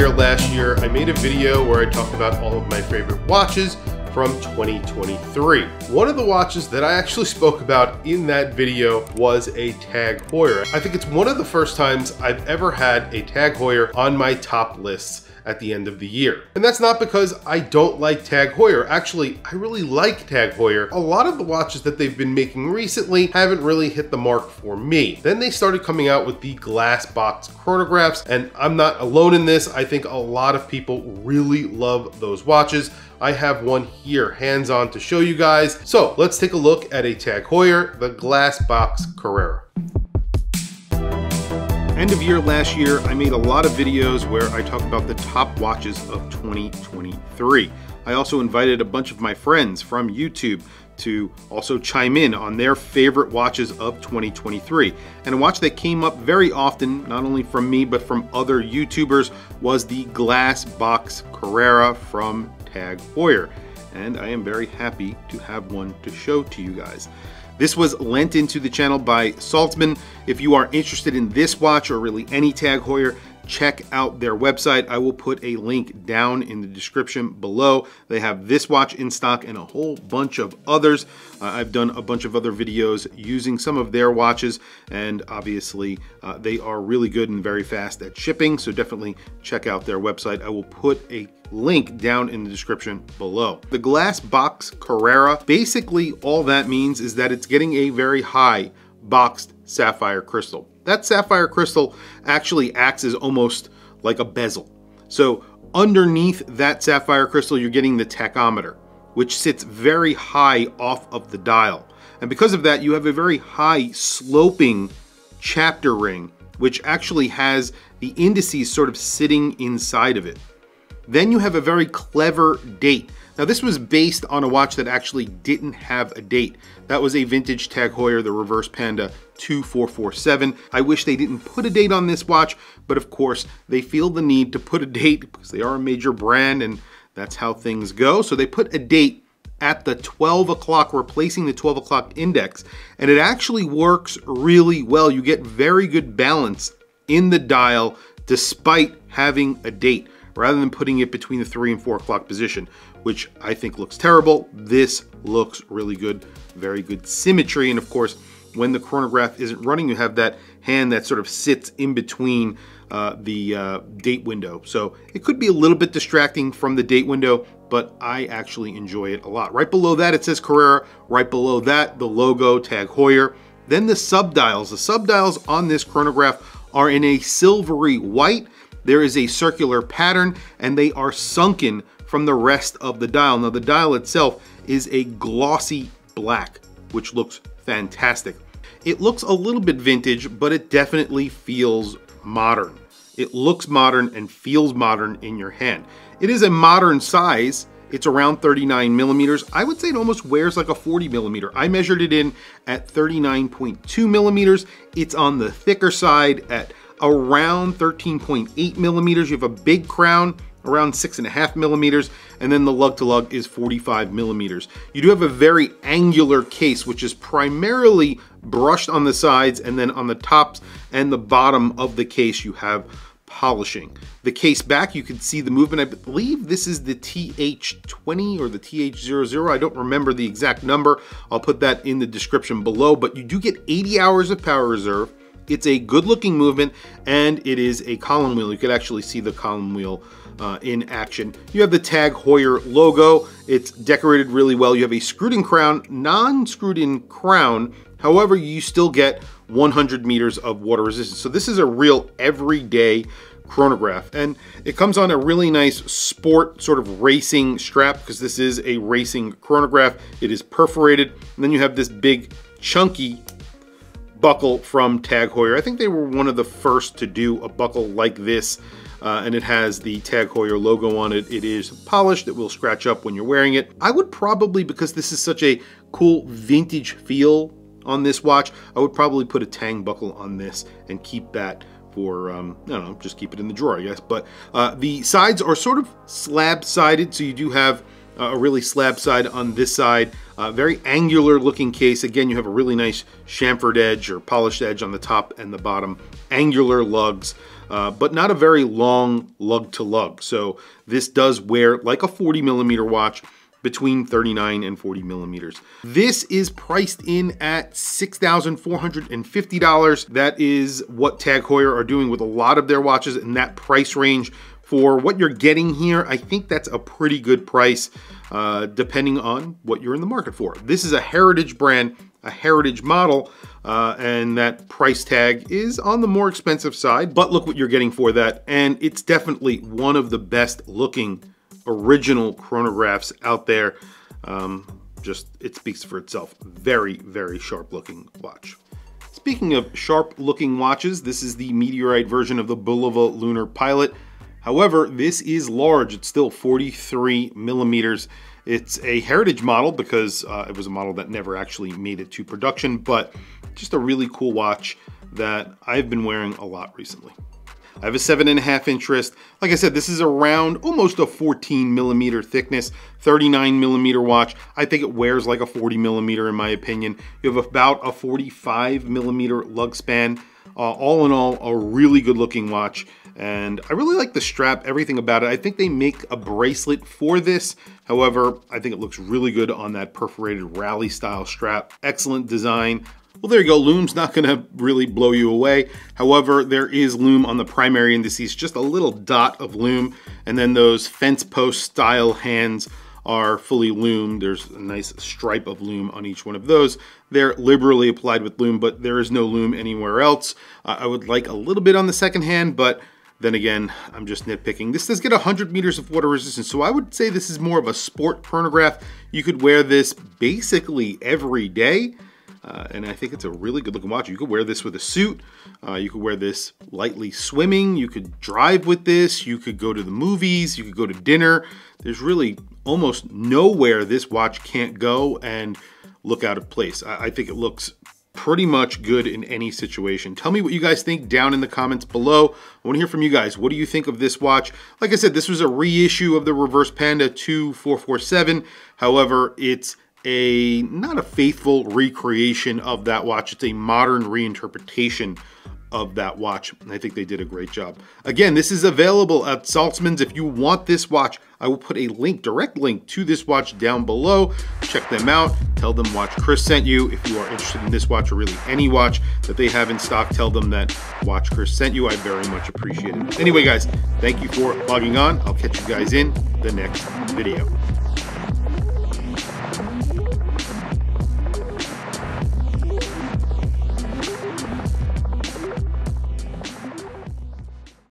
year last year, I made a video where I talked about all of my favorite watches from 2023. One of the watches that I actually spoke about in that video was a Tag Heuer. I think it's one of the first times I've ever had a Tag Heuer on my top lists at the end of the year. And that's not because I don't like Tag Heuer. Actually, I really like Tag Heuer. A lot of the watches that they've been making recently haven't really hit the mark for me. Then they started coming out with the Glassbox chronographs, and I'm not alone in this. I think a lot of people really love those watches. I have one here hands-on to show you guys. So let's take a look at a Tag Heuer, the Glassbox Carrera. End of year last year, I made a lot of videos where I talk about the top watches of 2023. I also invited a bunch of my friends from YouTube to also chime in on their favorite watches of 2023. And a watch that came up very often, not only from me, but from other YouTubers, was the Glassbox Carrera from Tag Heuer. And I am very happy to have one to show to you guys. This was lent into the channel by Saltzman. If you are interested in this watch or really any Tag Heuer, check out their website. I will put a link down in the description below. They have this watch in stock and a whole bunch of others. I've done a bunch of other videos using some of their watches, and obviously they are really good and very fast at shipping, so definitely check out their website. I will put a link down in the description below. The Glassbox Carrera, basically all that means is that it's getting a very high boxed sapphire crystal. That sapphire crystal actually acts as almost like a bezel. So underneath that sapphire crystal, you're getting the tachometer, which sits very high off of the dial. And because of that, you have a very high sloping chapter ring, which actually has the indices sort of sitting inside of it. Then you have a very clever date. Now this was based on a watch that actually didn't have a date. That was a vintage Tag Heuer, the Reverse Panda 2447. I wish they didn't put a date on this watch, but of course they feel the need to put a date because they are a major brand and that's how things go. So they put a date at the 12 o'clock, replacing the 12 o'clock index. And it actually works really well. You get very good balance in the dial despite having a date, rather than putting it between the 3 and 4 o'clock position, which I think looks terrible. This looks really good, very good symmetry. And of course, when the chronograph isn't running, you have that hand that sort of sits in between the date window. So it could be a little bit distracting from the date window, but I actually enjoy it a lot. Right below that, it says Carrera. Right below that, the logo Tag Heuer. Then the subdials. The subdials on this chronograph are in a silvery white. There is a circular pattern and they are sunken from the rest of the dial. Now the dial itself is a glossy black, which looks fantastic. It looks a little bit vintage, but it definitely feels modern. It looks modern and feels modern in your hand. It is a modern size. It's around 39 millimeters. I would say it almost wears like a 40 millimeter. I measured it in at 39.2 millimeters. It's on the thicker side at around 13.8 millimeters. You have a big crown around 6.5 millimeters, and then the lug to lug is 45 millimeters. You do have a very angular case, which is primarily brushed on the sides, and then on the tops and the bottom of the case you have polishing. The case back, you can see the movement. I believe this is the TH20 or the TH00. I don't remember the exact number. I'll put that in the description below, but you do get 80 hours of power reserve. It's a good looking movement, and it is a column wheel. You could actually see the column wheel in action. You have the Tag Heuer logo. It's decorated really well. You have a screwed in crown, non-screwed in crown. However, you still get 100 meters of water resistance. So this is a real everyday chronograph, and it comes on a really nice sport sort of racing strap because this is a racing chronograph. It is perforated, and then you have this big chunky buckle from Tag Heuer. I think they were one of the first to do a buckle like this, and it has the Tag Heuer logo on it. It is polished. It will scratch up when you're wearing it. I would probably, because this is such a cool vintage feel on this watch, I would probably put a tang buckle on this and keep that for, I don't know, just keep it in the drawer, I guess. But the sides are sort of slab-sided, so you do have a really slab side on this side. Very angular looking case. Again, you have a really nice chamfered edge or polished edge on the top and the bottom. Angular lugs. but not a very long lug to lug. So this does wear like a 40 millimeter watch, between 39 and 40 millimeters. This is priced in at $6,450. That is what Tag Heuer are doing with a lot of their watches in that price range. For what you're getting here, I think that's a pretty good price, depending on what you're in the market for. This is a heritage brand, a heritage model, and that price tag is on the more expensive side, but look what you're getting for that. And it's definitely one of the best looking original chronographs out there. Just, it speaks for itself. Very, very sharp looking watch. Speaking of sharp looking watches, this is the meteorite version of the Bulova Lunar Pilot. However, this is large. It's still 43 millimeters. It's a heritage model because it was a model that never actually made it to production, but just a really cool watch that I've been wearing a lot recently. I have a 7.5 inch wrist. Like I said, this is around almost a 14 millimeter thickness, 39 millimeter watch. I think it wears like a 40 millimeter in my opinion. You have about a 45 millimeter lug span. All in all, a really good looking watch. And I really like the strap, everything about it. I think they make a bracelet for this. However, I think it looks really good on that perforated rally style strap. Excellent design. Well, there you go. Lume's not going to really blow you away. However, there is lume on the primary indices, just a little dot of lume. And then those fence post style hands are fully lumed. There's a nice stripe of lume on each one of those. They're liberally applied with lume, but there is no lume anywhere else. I would like a little bit on the second hand, but then again, I'm just nitpicking. This does get 100 meters of water resistance, so I would say this is more of a sport chronograph. You could wear this basically every day. And I think it's a really good looking watch. You could wear this with a suit. You could wear this lightly swimming. You could drive with this. You could go to the movies. You could go to dinner. There's really almost nowhere this watch can't go and look out of place. I think it looks pretty much good in any situation. Tell me what you guys think down in the comments below. I want to hear from you guys. What do you think of this watch? Like I said, this was a reissue of the Reverse Panda 2447. However, it's not a faithful recreation of that watch. It's a modern reinterpretation of that watch, and I think they did a great job. Again, this is available at Saltzman's. If you want this watch, I will put a link, direct link to this watch down below. Check them out. Tell them Watch Chris sent you. If you are interested in this watch or really any watch that they have in stock, tell them that Watch Chris sent you. I very much appreciate it. Anyway, guys, thank you for logging on. I'll catch you guys in the next video.